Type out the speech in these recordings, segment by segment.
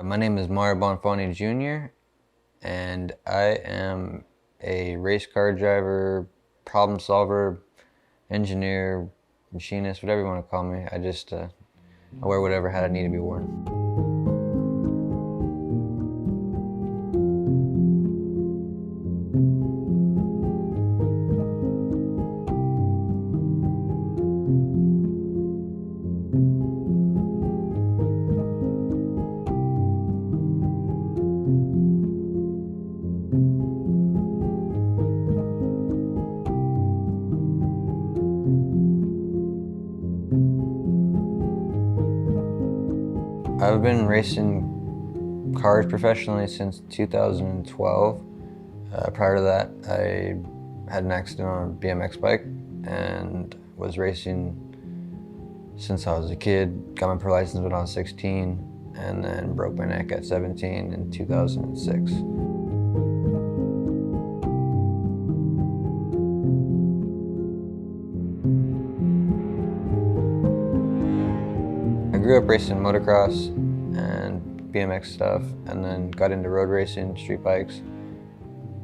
My name is Mario Bonfante Jr. and I am a race car driver, problem solver, engineer, machinist, whatever you want to call me. I wear whatever hat I need to be worn. I've been racing cars professionally since 2012. Prior to that, I had an accident on a BMX bike and was racing since I was a kid. Got my pro license when I was 16 and then broke my neck at 17 in 2006. I grew up racing motocross and BMX stuff, and then got into road racing, street bikes.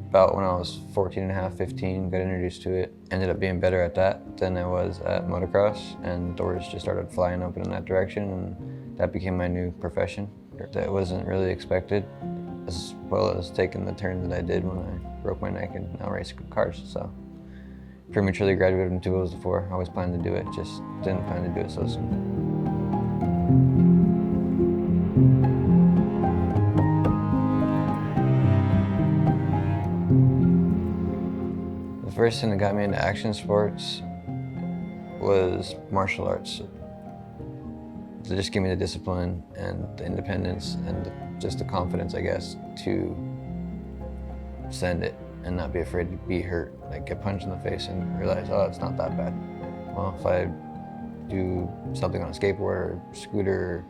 About when I was 14 and a half, 15, got introduced to it. Ended up being better at that than I was at motocross, and doors just started flying open in that direction, and that became my new profession. That wasn't really expected, as well as taking the turn that I did when I broke my neck and now race cars. So prematurely graduated in 2004. I always planned to do it, just didn't plan to do it so soon. The first thing that got me into action sports was martial arts. To just give me the discipline and the independence and just the confidence, I guess, to send it and not be afraid to be hurt. Like get punched in the face and realize, oh, it's not that bad. Well, if I do something on a skateboard or scooter,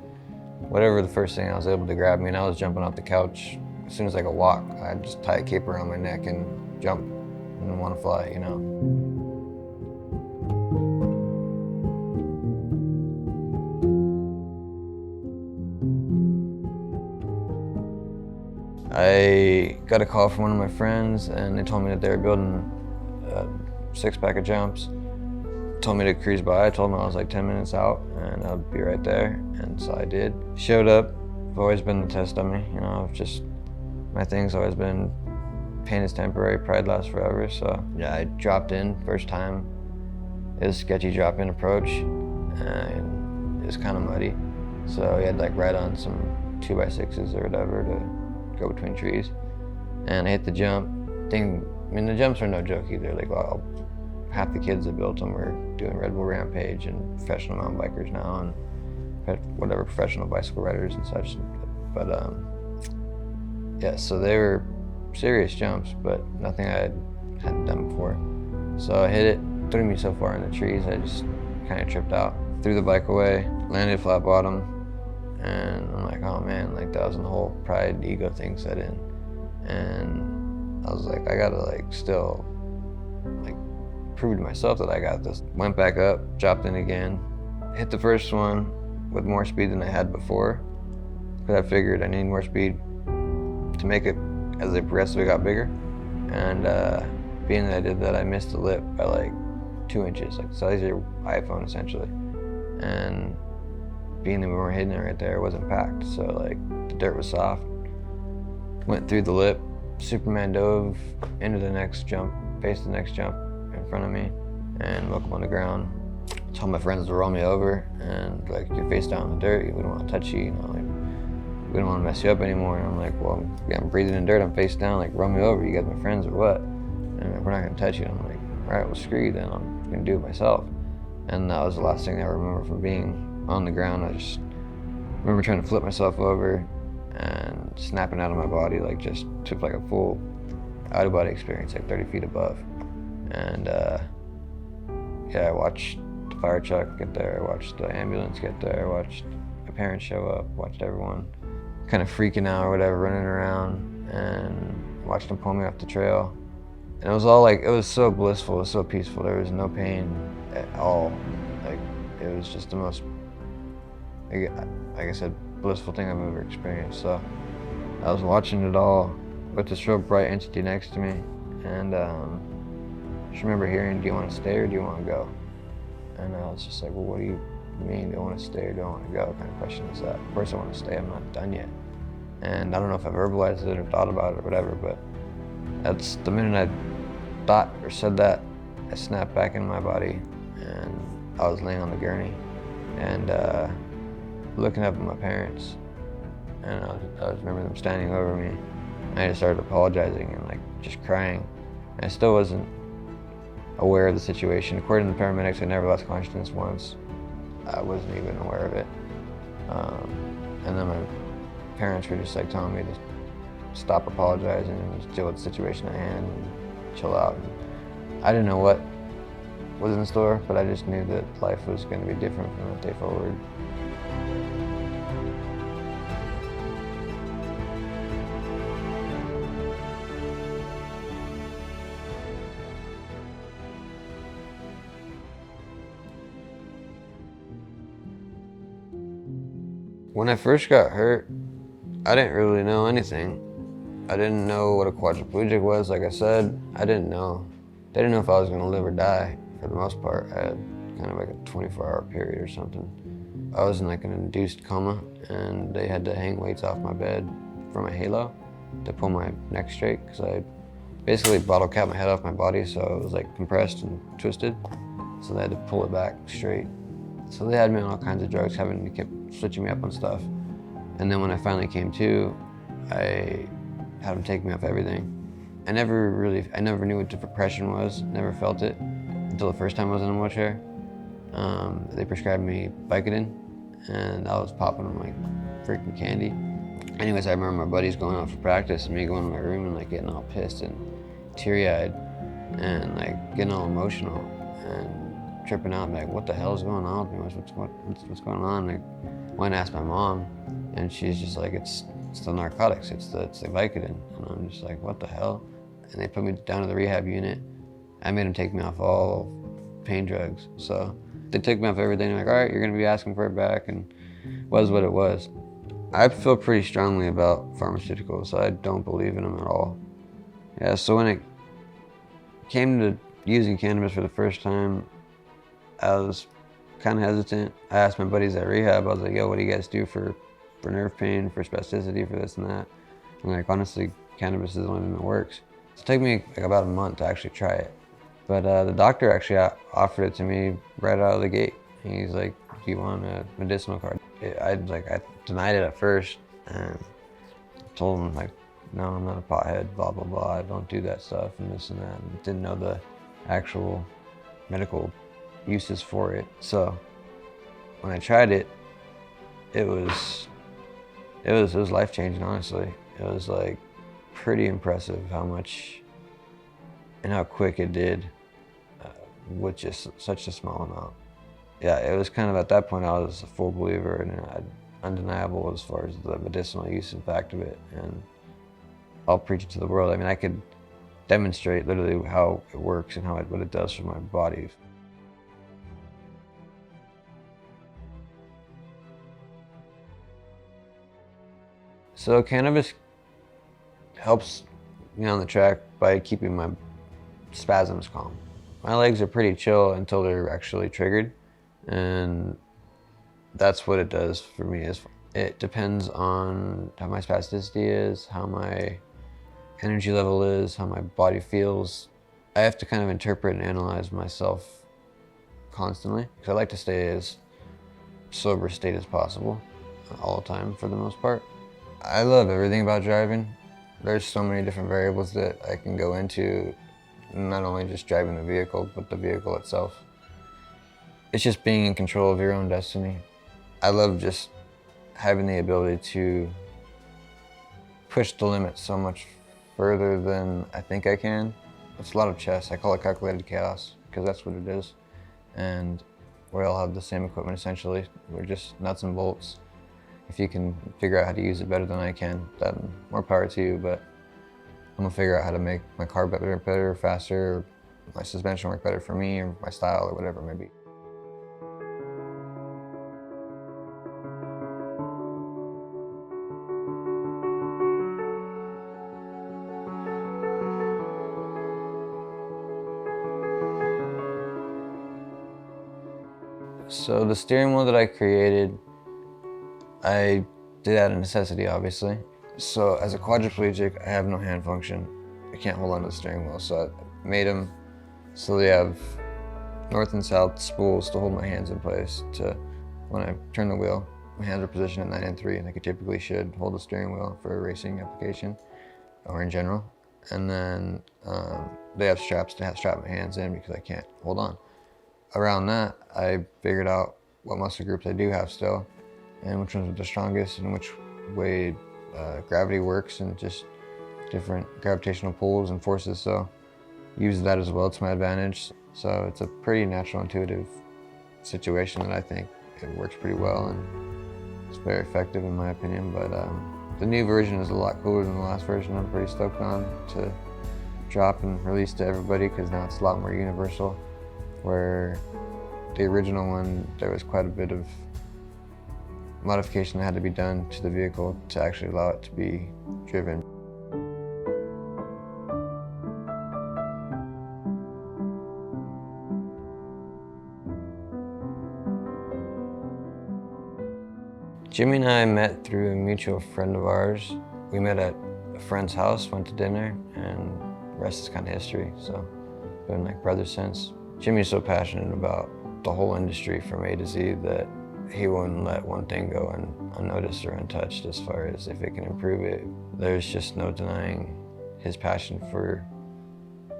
whatever the first thing I was able to grab me, and I was jumping off the couch as soon as I could walk. I'd just tie a cape around my neck and jump and want to fly, you know. I got a call from one of my friends and they told me that they were building a 6-pack of jumps. Told me to cruise by. I told them I was like 10 minutes out and I'd be right there, and so I did. Showed up. I've always been the test dummy, you know. Just my thing's always been pain is temporary, pride lasts forever. So yeah, I dropped in first time. It was a sketchy drop in approach and it was kind of muddy, so we had like ride on some 2x6s or whatever to go between trees, and I hit the jump. I mean, the jumps are no joke either. Like, well, half the kids that built them were doing Red Bull Rampage and professional mountain bikers now, and whatever professional bicycle riders and such. But yeah, so they were serious jumps, but nothing I hadn't done before. So I hit it, threw me so far in the trees, I just kind of tripped out. Threw the bike away, landed flat bottom, and I'm like, oh man, like that was when the whole pride, ego thing set in. And I was like, I gotta like still like prove to myself that I got this. Went back up, dropped in again, hit the first one with more speed than I had before, because I figured I need more speed to make it as I progressively got bigger. And being that I did that, I missed the lip by like 2 inches, like the size of your iPhone essentially. And being that we weren't hitting it right there, it wasn't packed, so like the dirt was soft. Went through the lip, Superman dove into the next jump, faced the next jump in front of me, and woke up on the ground. Told my friends to roll me over, and like, you're face down in the dirt, we don't want to touch you, you know, like we don't want to mess you up anymore. And I'm like, well, yeah, I'm breathing in dirt, I'm face down, like roll me over, you guys my friends or what? And like, we're not gonna touch you. And I'm like, all right, well screw you then, I'm gonna do it myself. And that was the last thing I remember from being on the ground. I just remember trying to flip myself over and snapping out of my body, like just took like a full out-of-body experience, like 30 feet above. And yeah, I watched the fire truck get there, I watched the ambulance get there, I watched my parents show up, watched everyone kind of freaking out or whatever, running around, and watched them pull me off the trail. And it was all like, it was so blissful, it was so peaceful, there was no pain at all. Like, it was just the most, like I said, blissful thing I've ever experienced. So I was watching it all with this real bright entity next to me, and I just remember hearing, "Do you want to stay or do you want to go?" And I was just like, "Well, what do you mean? Do I want to stay or do I want to go?" Kind of question is that. Of course I want to stay, I'm not done yet. And I don't know if I verbalized it or thought about it or whatever, but that's the minute I thought or said that, I snapped back in my body, and I was laying on the gurney and looking up at my parents, and I remember them standing over me, and I just started apologizing and like just crying. And I still wasn't aware of the situation. According to the paramedics, I never lost consciousness once. I wasn't even aware of it. And then my parents were just like telling me to stop apologizing and just deal with the situation at hand and chill out. And I didn't know what was in store, but I just knew that life was going to be different from that day forward. When I first got hurt, I didn't really know anything. I didn't know what a quadriplegic was, like I said. I didn't know. They didn't know if I was gonna live or die, for the most part. I had kind of like a 24-hour period or something. I was in like an induced coma, and they had to hang weights off my bed from a halo to pull my neck straight, because I basically bottle capped my head off my body, so it was like compressed and twisted. So they had to pull it back straight. So they had me on all kinds of drugs, they kept switching me up on stuff. And then when I finally came to, I had them take me off everything. I never knew what depression was, never felt it until the first time I was in a wheelchair. They prescribed me Vicodin, and I was popping them like freaking candy. Anyways, I remember my buddies going out for practice and me going to my room and like getting all pissed and teary-eyed and like getting all emotional and tripping out, like, what the hell is going on with me? What's going on? Like, went and asked my mom, and she's just like, it's the narcotics, it's the Vicodin. And I'm just like, what the hell? And they put me down to the rehab unit. I made them take me off all pain drugs. So they took me off everything. They're like, all right, you're gonna be asking for it back, and was what it was. I feel pretty strongly about pharmaceuticals. I don't believe in them at all. Yeah, so when it came to using cannabis for the first time, I was kind of hesitant. I asked my buddies at rehab, I was like, yo, what do you guys do for nerve pain, for spasticity, for this and that? And like, honestly, cannabis is the only thing that works. So it took me like about a month to actually try it. But the doctor actually offered it to me right out of the gate. He's like, do you want a medicinal card? I denied it at first, and told him like, no, I'm not a pothead, blah, blah, blah. I don't do that stuff and this and that. And didn't know the actual medical uses for it. So when I tried it, it was life-changing, honestly. It was like pretty impressive how much and how quick it did with just such a small amount. Yeah, it was kind of at that point I was a full believer, and undeniable as far as the medicinal use and fact of it, and I'll preach it to the world. I mean, I could demonstrate literally how it works and what it does for my body. So cannabis helps me on the track by keeping my spasms calm. My legs are pretty chill until they're actually triggered, and that's what it does for me. It depends on how my spasticity is, how my energy level is, how my body feels. I have to kind of interpret and analyze myself constantly, because I like to stay as sober state as possible all the time for the most part. I love everything about driving. There's so many different variables that I can go into, not only just driving the vehicle, but the vehicle itself. It's just being in control of your own destiny. I love just having the ability to push the limits so much further than I think I can. It's a lot of chess. I call it calculated chaos, because that's what it is. And we all have the same equipment essentially. We're just nuts and bolts. If you can figure out how to use it better than I can, then more power to you, but I'm gonna figure out how to make my car better, faster, or my suspension work better for me, or my style, or whatever it may be. So the steering wheel that I created, I did out of necessity, obviously. So as a quadriplegic, I have no hand function. I can't hold on to the steering wheel, so I made them so they have north and south spools to hold my hands in place. To when I turn the wheel, my hands are positioned at 9 and 3, like I typically should hold the steering wheel for a racing application, or in general. And then they have straps to strap my hands in because I can't hold on. Around that, I figured out what muscle groups I do have still, and which ones are the strongest, and which way gravity works, and just different gravitational pulls and forces. So use that as well to my advantage. So it's a pretty natural, intuitive situation that I think it works pretty well, and it's very effective in my opinion. But the new version is a lot cooler than the last version. I'm pretty stoked on to drop and release to everybody, because now it's a lot more universal. Where the original one, there was quite a bit of modification that had to be done to the vehicle to actually allow it to be driven. Jimmy and I met through a mutual friend of ours. We met at a friend's house, went to dinner, and the rest is kind of history. So been like brothers since. Jimmy's so passionate about the whole industry from A to Z that he wouldn't let one thing go unnoticed or untouched as far as if it can improve it. There's just no denying his passion for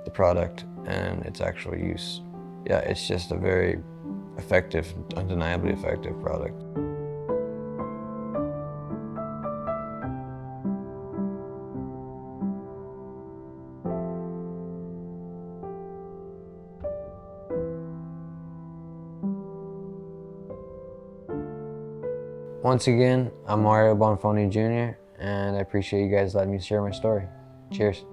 the product and its actual use. Yeah, it's just a very effective, undeniably effective product. Once again, I'm Mario Bonfante Jr, and I appreciate you guys letting me share my story. Cheers.